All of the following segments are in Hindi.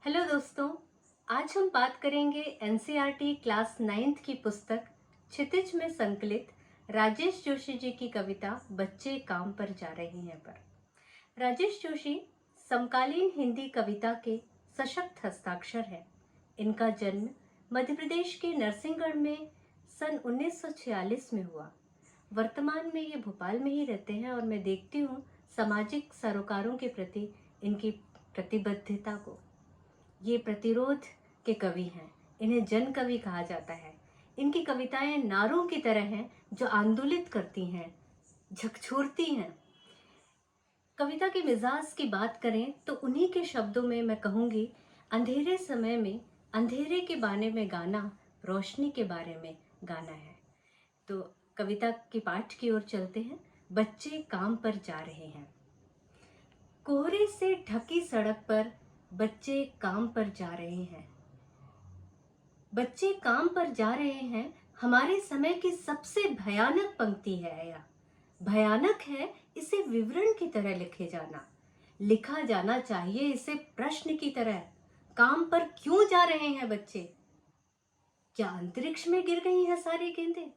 हेलो दोस्तों। आज हम बात करेंगे एनसीईआरटी क्लास 9th की पुस्तक क्षितिज में संकलित राजेश जोशी जी की कविता बच्चे काम पर जा रहे हैं पर। राजेश जोशी समकालीन हिंदी कविता के सशक्त हस्ताक्षर हैं। इनका जन्म मध्य प्रदेश के नरसिंहगढ़ में सन 1946 में हुआ। वर्तमान में ये भोपाल में ही रहते हैं और मैं देखती हूँ सामाजिक सरोकारों के प्रति इनकी प्रतिबद्धता को। ये प्रतिरोध के कवि हैं। इन्हें जन कवि कहा जाता है। इनकी कविताएं नारों की तरह हैं जो आंदोलित करती हैं, झकझोरती हैं। कविता के मिजाज की बात करें तो उन्हीं के शब्दों में मैं कहूँगी, अंधेरे समय में अंधेरे के बारे में गाना रोशनी के बारे में गाना है। तो कविता के पाठ की ओर चलते हैं। बच्चे काम पर जा रहे हैं। कोहरे से ढकी सड़क पर बच्चे काम पर जा रहे हैं। बच्चे काम पर जा रहे हैं हमारे समय की सबसे भयानक पंक्ति है। यह भयानक है, इसे विवरण की तरह लिखा जाना चाहिए इसे प्रश्न की तरह। काम पर क्यों जा रहे हैं बच्चे? क्या अंतरिक्ष में गिर गई हैं सारी गेंदें?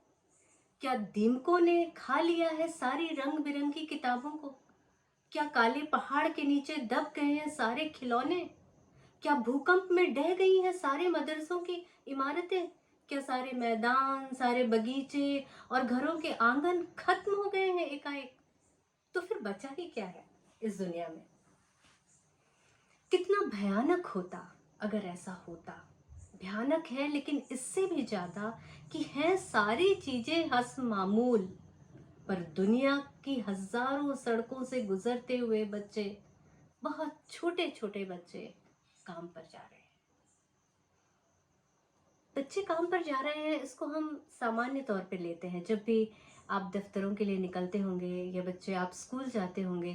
क्या दीमकों ने खा लिया है सारी रंग बिरंगी किताबों को? क्या काले पहाड़ के नीचे दब गए हैं सारे खिलौने? क्या भूकंप में ढह गई हैं सारे मदरसों की इमारतें? क्या सारे मैदान, सारे बगीचे और घरों के आंगन खत्म हो गए हैं एकाएक? तो फिर बचा ही क्या है इस दुनिया में? कितना भयानक होता अगर ऐसा होता। भयानक है, लेकिन इससे भी ज्यादा कि हैं सारी चीजें हस मामूल, पर दुनिया की हजारों सड़कों से गुजरते हुए बच्चे, बहुत छोटे छोटे बच्चे काम पर जा रहे हैं। बच्चे काम पर जा रहे हैं, इसको हम सामान्य तौर पे लेते हैं। जब भी आप दफ्तरों के लिए निकलते होंगे या बच्चे आप स्कूल जाते होंगे,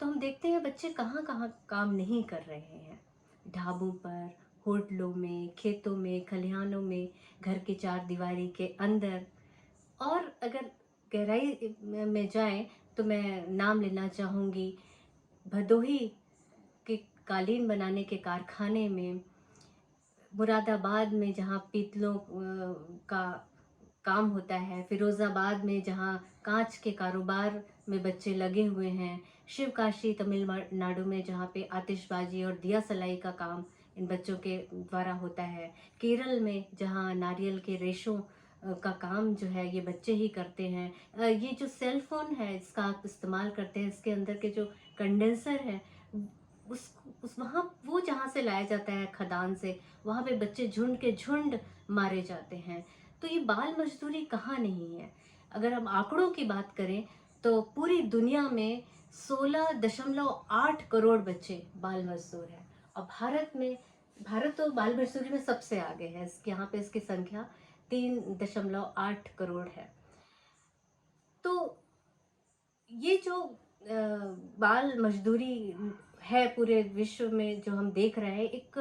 तो हम देखते हैं बच्चे कहाँ कहाँ काम नहीं कर रहे हैं। ढाबों पर, होटलों में, खेतों में, खलिहानों में, घर की चार दीवारी के अंदर। और अगर गहराई में जाएं तो मैं नाम लेना चाहूँगी भदोही के कालीन बनाने के कारखाने में, मुरादाबाद में जहाँ पीतलों का काम होता है, फिरोज़ाबाद में जहाँ कांच के कारोबार में बच्चे लगे हुए हैं, शिवकाशी तमिलनाडु में जहाँ पे आतिशबाजी और दिया सलाई का काम इन बच्चों के द्वारा होता है, केरल में जहाँ नारियल के रेशों का काम जो है ये बच्चे ही करते हैं। ये जो सेल फोन है इसका आप इस्तेमाल करते हैं, इसके अंदर के जो कंडेंसर है उस वहाँ वो जहाँ से लाया जाता है खदान से, वहाँ पे बच्चे झुंड के झुंड मारे जाते हैं। तो ये बाल मजदूरी कहाँ नहीं है? अगर हम आंकड़ों की बात करें तो पूरी दुनिया में 16.8 करोड़ बच्चे बाल मजदूर हैं। और भारत तो बाल मजदूरी में सबसे आगे है। यहाँ पे इसकी संख्या 3.8 करोड़ है। तो ये जो बाल मजदूरी है पूरे विश्व में जो हम देख रहे हैं, एक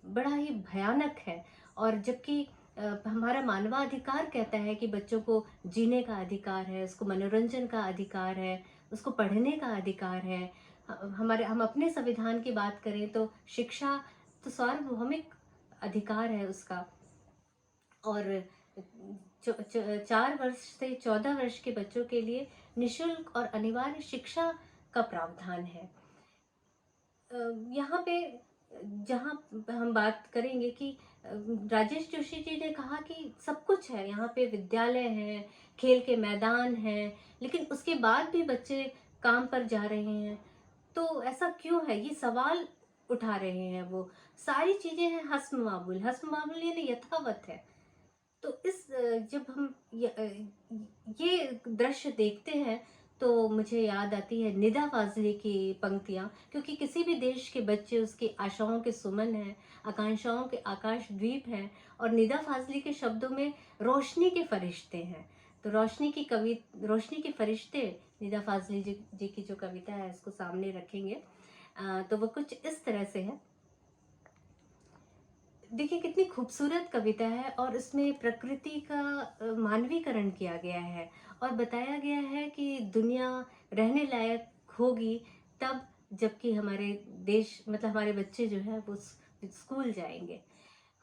बड़ा ही भयानक है। और जबकि हमारा मानवाधिकार कहता है कि बच्चों को जीने का अधिकार है, उसको मनोरंजन का अधिकार है, उसको पढ़ने का अधिकार है। हम अपने संविधान की बात करें तो शिक्षा तो सार्वभौमिक अधिकार है उसका। और 4 वर्ष से 14 वर्ष के बच्चों के लिए निशुल्क और अनिवार्य शिक्षा का प्रावधान है। यहाँ पे जहाँ हम बात करेंगे कि राजेश जोशी जी ने कहा कि सब कुछ है यहाँ पे, विद्यालय है, खेल के मैदान हैं, लेकिन उसके बाद भी बच्चे काम पर जा रहे हैं। तो ऐसा क्यों है, ये सवाल उठा रहे हैं वो। सारी चीजें हैं हस्म मामूल, हस्म मामूल यानी यथावत है। तो जब हम ये दृश्य देखते हैं तो मुझे याद आती है निदा फाजली की पंक्तियाँ, क्योंकि किसी भी देश के बच्चे उसकी आशाओं के सुमन हैं, आकांक्षाओं के आकाश द्वीप हैं। और निदा फाजली के शब्दों में रोशनी के फरिश्ते हैं। तो रोशनी के फरिश्ते निदा फाजली जी की जो कविता है इसको सामने रखेंगे। तो वो कुछ इस तरह से है। देखिए कितनी खूबसूरत कविता है, और इसमें प्रकृति का मानवीकरण किया गया है और बताया गया है कि दुनिया रहने लायक होगी तब जबकि हमारे देश, मतलब हमारे बच्चे जो है वो उस स्कूल जाएंगे।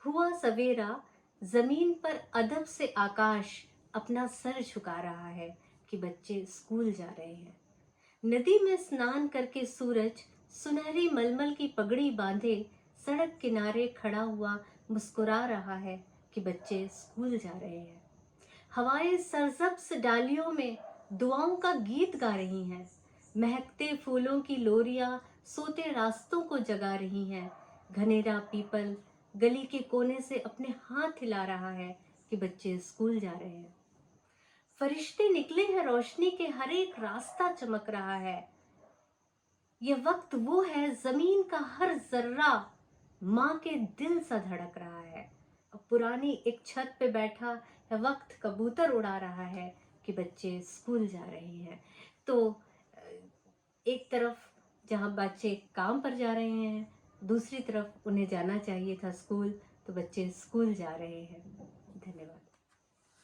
हुआ सवेरा, जमीन पर अदब से आकाश अपना सर झुका रहा है कि बच्चे स्कूल जा रहे हैं। नदी में स्नान करके सूरज सुनहरी मलमल की पगड़ी बांधे सड़क किनारे खड़ा हुआ मुस्कुरा रहा है कि बच्चे स्कूल जा रहे हैं। हवाएं सरसब्ज डालियों में दुआओं का गीत गा रही हैं। महकते फूलों की लोरियां सोते रास्तों को जगा रही हैं। घनेरा पीपल गली के कोने से अपने हाथ हिला रहा है कि बच्चे स्कूल जा रहे हैं। फरिश्ते निकले हैं, रोशनी के हर एक रास्ता चमक रहा है। यह वक्त वो है, जमीन का हर जर्रा माँ के दिल सा धड़क रहा है। अब पुरानी एक छत पे बैठा है वक्त, कबूतर उड़ा रहा है कि बच्चे स्कूल जा रहे हैं। तो एक तरफ जहाँ बच्चे काम पर जा रहे हैं, दूसरी तरफ उन्हें जाना चाहिए था स्कूल, तो बच्चे स्कूल जा रहे हैं।